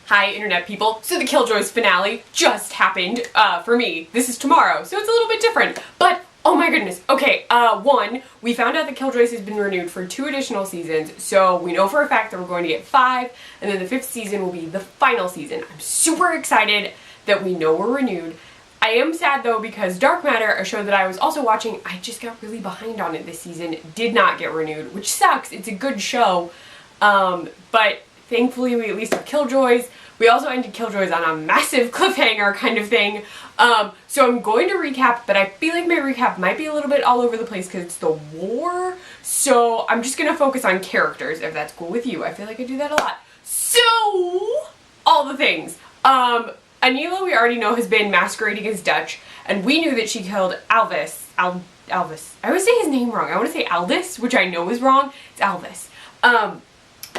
Hi, internet people. So the Killjoys finale just happened, for me. This is tomorrow, so it's a little bit different. But, oh my goodness. Okay, one, we found out that Killjoys has been renewed for 2 additional seasons, so we know for a fact that we're going to get 5, and then the 5th season will be the final season. I'm super excited that we know we're renewed. I am sad though because Dark Matter, a show that I was also watching, I just got really behind on it this season, did not get renewed, which sucks. It's a good show, but thankfully we at least have Killjoys. We also ended Killjoys on a massive cliffhanger kind of thing. So I'm going to recap, but I feel like my recap might be a little bit all over the place because it's the war. So I'm just going to focus on characters, if that's cool with you. I feel like I do that a lot. So, all the things. Anila, we already know, has been masquerading as Dutch, and we knew that she killed Alvis. Alvis. I always say his name wrong. I want to say Aldis, which I know is wrong. It's Alvis.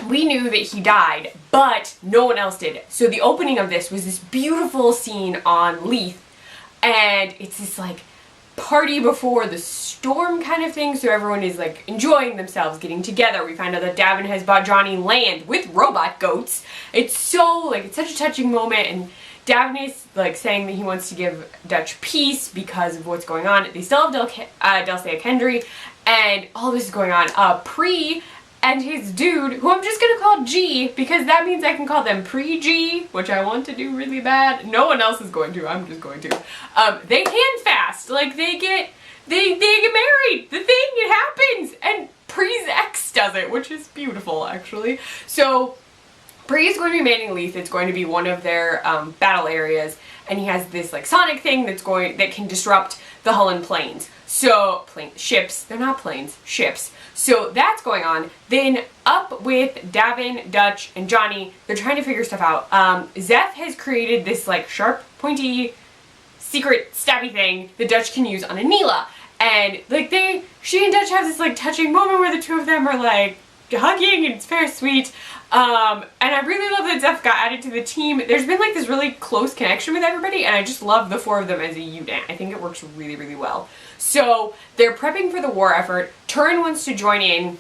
We knew that he died, but no one else did. So the opening of this was this beautiful scene on Leith, and it's this like party before the storm kind of thing, so everyone is like enjoying themselves, getting together. We find out that Davin has bought Johnny land with robot goats. It's so like, it's such a touching moment, and Davin is like saying that he wants to give Dutch peace because of what's going on. They still have Delsea Kendry, and all this is going on. Pre and his dude, who I'm just gonna call G, because that means I can call them Pre-G, which I want to do really bad. No one else is going to, I'm just going to. They can fast, like they get married, the thing, it happens, and Pre's ex does it, which is beautiful actually. So, Pre is going to be manning Leith. It's going to be one of their battle areas, and he has this like sonic thing that can disrupt the Hullen planes. So, ships, they're not planes, ships. So that's going on. Then up with Davin, Dutch, and Johnny, they're trying to figure stuff out. Zeph has created this like sharp, pointy, secret stabby thing that Dutch can use on Anila. And like she and Dutch have this like touching moment where the two of them are like hugging, and it's very sweet. And I really love that Zeph got added to the team. There's been like this really close connection with everybody, and I just love the 4 of them as a unit. I think it works really, really well. So they're prepping for the war effort. Turin wants to join in.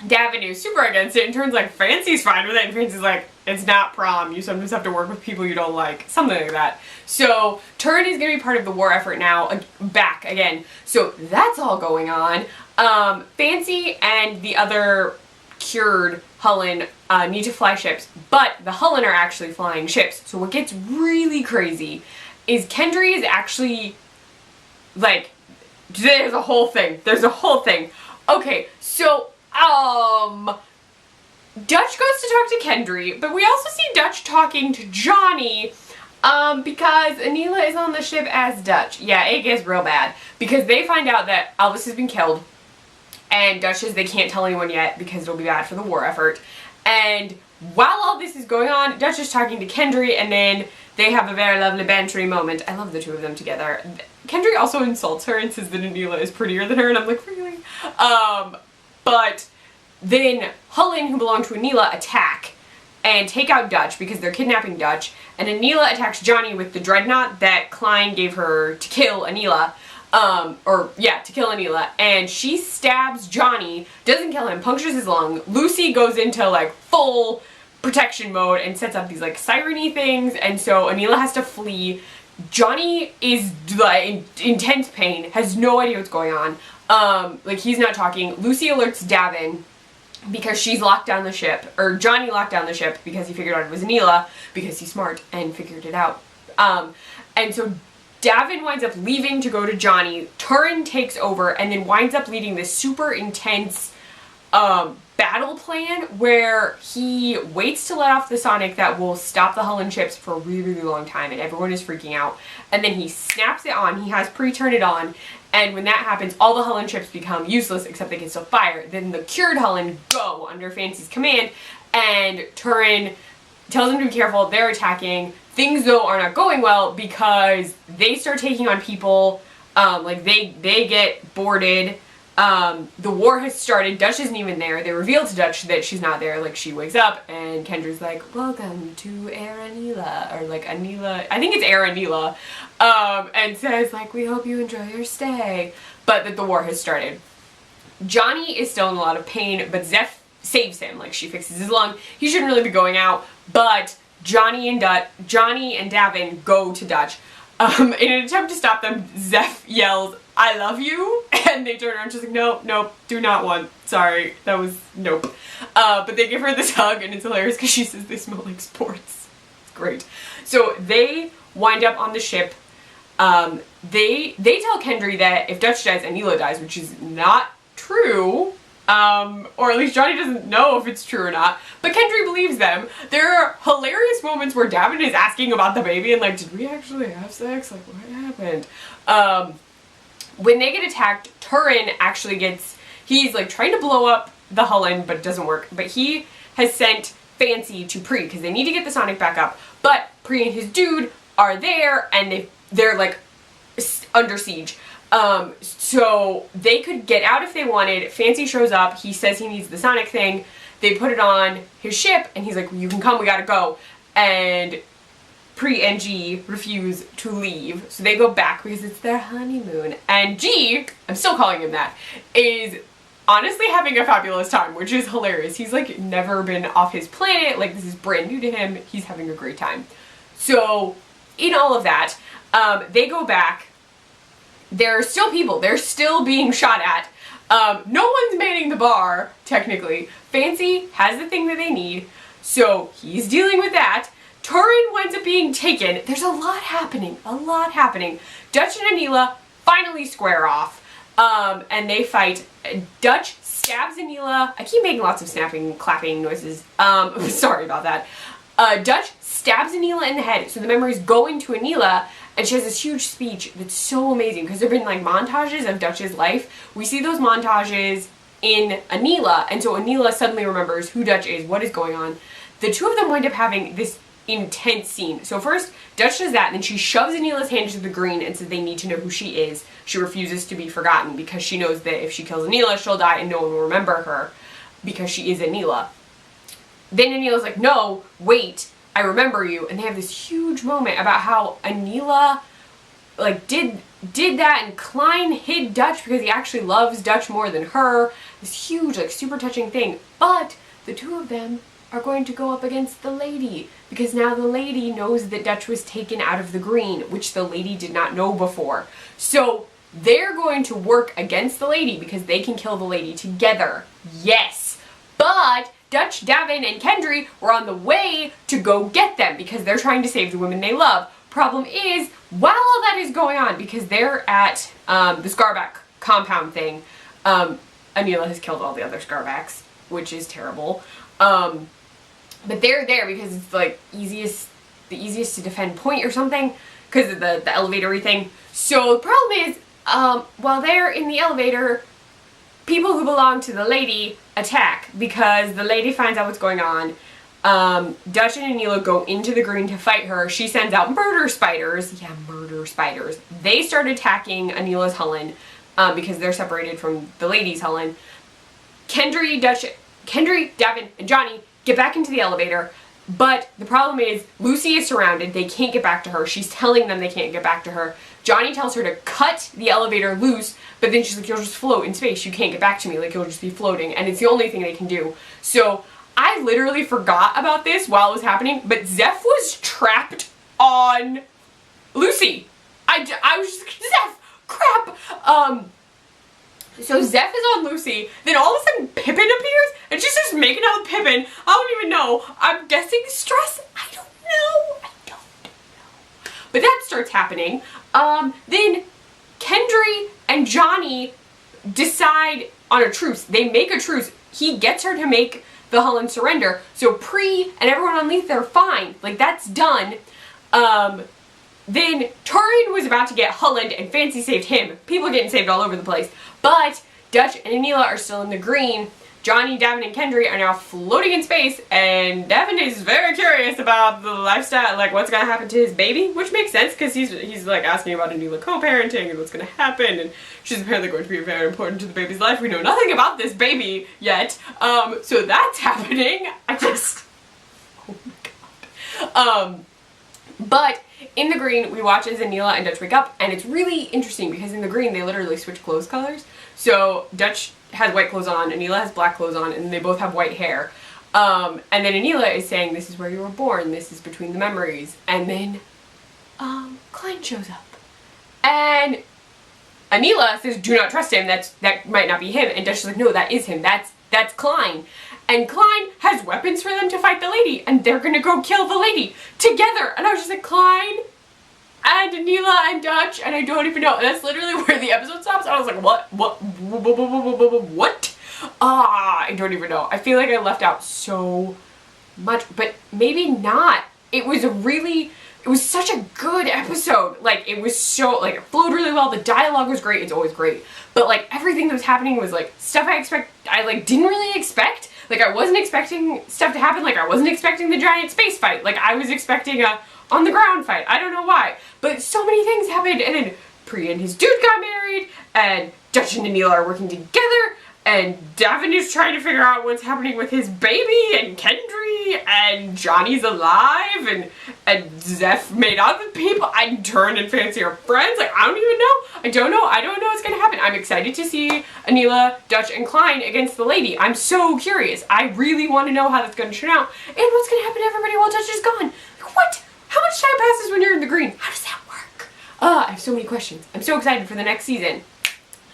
Davin is super against it, and Turin's like, Fancy's fine with it, and Fancy's like, it's not prom, you sometimes have to work with people you don't like, something like that. So Turin is going to be part of the war effort now, back again. So that's all going on. Fancy and the other cured Hullen need to fly ships, but the Hullen are actually flying ships. So what gets really crazy is Kendry is actually, like, there's a whole thing. Okay, so, Dutch goes to talk to Kendry, but we also see Dutch talking to Johnny, because Anila is on the ship as Dutch. Yeah, it gets real bad, because they find out that Alvis has been killed, and Dutch says they can't tell anyone yet because it'll be bad for the war effort. And while all this is going on, Dutch is talking to Kendry, and then they have a very lovely bantering moment. I love the two of them together. Kendry also insults her and says that Anila is prettier than her, and I'm like, really? But then Hullen, who belong to Anila, attack and take out Dutch because they're kidnapping Dutch, and Anila attacks Johnny with the dreadnought that Klein gave her to kill Anila. To kill Anila, and she stabs Johnny, doesn't kill him, punctures his lung. Lucy goes into like full protection mode and sets up these like siren-y things, and so Anila has to flee. Johnny is like in intense pain, has no idea what's going on. Like he's not talking. Lucy alerts Davin because she's locked down the ship, or Johnny locked down the ship because he figured out it was Anila because he's smart and figured it out. And so Davin winds up leaving to go to Johnny. Turin takes over and then winds up leading this super intense battle plan where he waits to let off the sonic that will stop the Hullen ships for a really, really long time, and everyone is freaking out. And then he snaps it on. He has Pre-turn it on, and when that happens, all the Hullen ships become useless except they can still fire. Then the cured Hullen go under Fancy's command, and Turin tells them to be careful. They're attacking. Things, though, are not going well because they start taking on people. Like, they get boarded. The war has started. Dutch isn't even there. They reveal to Dutch that she's not there. Like, she wakes up, and Kendry's like, welcome to Air Anila. Or, like, Anila. I think it's Air Anila. And says, like, we hope you enjoy your stay. But that the war has started. Johnny is still in a lot of pain, but Zeph saves him. Like, she fixes his lung. He shouldn't really be going out, but Johnny and Davin go to Dutch. In an attempt to stop them, Zeph yells, "I love you," and they turn around, she's like, "Nope, nope, do not want, sorry, that was, nope." But they give her this hug, and it's hilarious because she says they smell like sports. It's great. So they wind up on the ship. They tell Kendry that if Dutch dies, Anila dies, which is not true. Or at least Johnny doesn't know if it's true or not, but Kendry believes them. There are hilarious moments where Davin is asking about the baby and like, did we actually have sex? Like, what happened? When they get attacked, Turin actually he's like trying to blow up the Hullen, but it doesn't work. But he has sent Fancy to Pre because they need to get the Sonic back up. But Pre and his dude are there and they're like under siege. So they could get out if they wanted. Fancy shows up, he says he needs the Sonic thing, they put it on his ship, and he's like, you can come, we gotta go. And Pre and G refuse to leave, so they go back because it's their honeymoon. And G, I'm still calling him that, is honestly having a fabulous time, which is hilarious. He's like never been off his planet, like this is brand new to him, he's having a great time. So, in all of that, they go back. There are still people. They're still being shot at. No one's manning the bar, technically. Fancy has the thing that they need, so he's dealing with that. Turin winds up being taken. There's a lot happening. A lot happening. Dutch and Anila finally square off, and they fight. Dutch stabs Anila. I keep making lots of snapping, clapping noises. Sorry about that. Dutch stabs Anila in the head, so the memories go into Anila. And she has this huge speech that's so amazing because there have been like montages of Dutch's life. We see those montages in Anila, and so Anila suddenly remembers who Dutch is, what is going on. The two of them wind up having this intense scene. So first, Dutch does that, and then she shoves Anila's hand into the green and says they need to know who she is. She refuses to be forgotten because she knows that if she kills Anila, she'll die and no one will remember her because she is Anila. Then Anila's like, no, wait, I remember you. And they have this huge moment about how Anila like did that, and Klein hid Dutch because he actually loves Dutch more than her. This huge, like, super touching thing. But the two of them are going to go up against the lady because now the lady knows that Dutch was taken out of the green, which the lady did not know before. So they're going to work against the lady because they can kill the lady together. Yes. But Dutch, Davin, and Kendry were on the way to go get them because they're trying to save the women they love. Problem is, while all that is going on, because they're at the Scarback compound thing, Anila has killed all the other Scarbacks, which is terrible. But they're there because it's like the easiest to defend point or something because of the elevator-y thing. So the problem is, while they're in the elevator, people who belong to the lady attack because the lady finds out what's going on. Dutch and Anila go into the green to fight her. She sends out murder spiders. Yeah, murder spiders. They start attacking Anila's Hullen because they're separated from the lady's Hullen. Kendry, Davin, and Johnny get back into the elevator, but the problem is Lucy is surrounded. They can't get back to her. She's telling them they can't get back to her. Johnny tells her to cut the elevator loose, but then she's like, you'll just float in space. You can't get back to me. Like, you'll just be floating. And it's the only thing they can do. So I literally forgot about this while it was happening, but Zeph was trapped on Lucy. I was just like, Zeph, crap. So Zeph is on Lucy, then all of a sudden Pippin appears, and she starts making out with Pippin. I don't even know. I'm guessing stress? I don't know. But that starts happening. Then Kendry and Johnny decide on a truce. They make a truce. He gets her to make the Hullen surrender. So Pre and everyone on Leith, they're fine. Like, that's done. Then Turin was about to get Hullened and Fancy saved him. People are getting saved all over the place. But Dutch and Anila are still in the green. Johnny, Davin, and Kendry are now floating in space, and Davin is very curious about the lifestyle, like what's gonna happen to his baby, which makes sense because he's like asking about Anila co-parenting and what's gonna happen, and she's apparently going to be very important to the baby's life. We know nothing about this baby yet, so that's happening. Oh my god. But in the green, we watch as Anila and Dutch wake up, and it's really interesting because in the green, they literally switch clothes colors. So Dutch has white clothes on, Anila has black clothes on, and they both have white hair. And then Anila is saying, this is where you were born, this is between the memories. And then, Klein shows up. And Anila says, do not trust him, that might not be him. And Dutch is like, no, that is him, that's Klein. And Klein has weapons for them to fight the lady, and they're gonna go kill the lady together. And I was just like, Klein and Anila and Dutch, and I don't even know. And that's literally where the episode stops. And I was like, what? I don't even know. I feel like I left out so much, but maybe not. It was such a good episode. Like, it was so, like, it flowed really well. The dialogue was great. It's always great. But, like, everything that was happening was, like, stuff I like, didn't really expect. Like, I wasn't expecting stuff to happen. Like, I wasn't expecting the giant space fight. Like, I was expecting a on-the-ground fight. I don't know why. But so many things happened. And then Pri and his dude got married. And Dutch and Anila are working together. And Davin is trying to figure out what's happening with his baby, and Kendry, and Johnny's alive, and Zeph made out with people, and Turn and Fancy are friends. Like, I don't even know. I don't know what's gonna happen. I'm excited to see Anila, Dutch, and Klein against the lady. I'm so curious. I really want to know how that's gonna turn out, and what's gonna happen to everybody while Dutch is gone. Like, what? How much time passes when you're in the green? How does that work? I have so many questions. I'm so excited for the next season.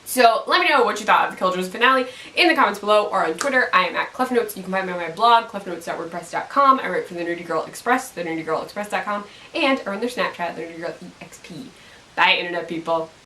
So let me know what you thought of the Killjoys finale in the comments below or on Twitter. I am at Kleffnotes. You can find me on my blog, kleffnotes.wordpress.com. I write for the Nerdy Girl Express, thenerdygirlexpress.com, and I run their Snapchat, the Nerdy Girl EXP. Bye, internet people.